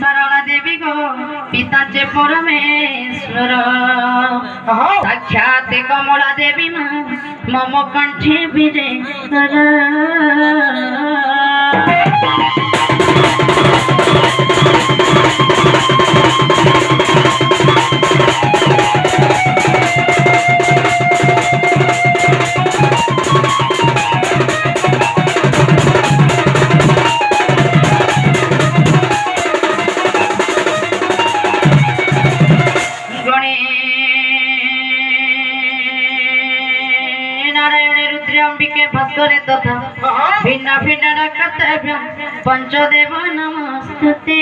सरला देवी गो पिताचे परमेश्वर साक्षात कमला देवी मम कंठे विजय भास्कर तथा भिन्न भिन्न कर्तव्य पंचदेव नमस्ते।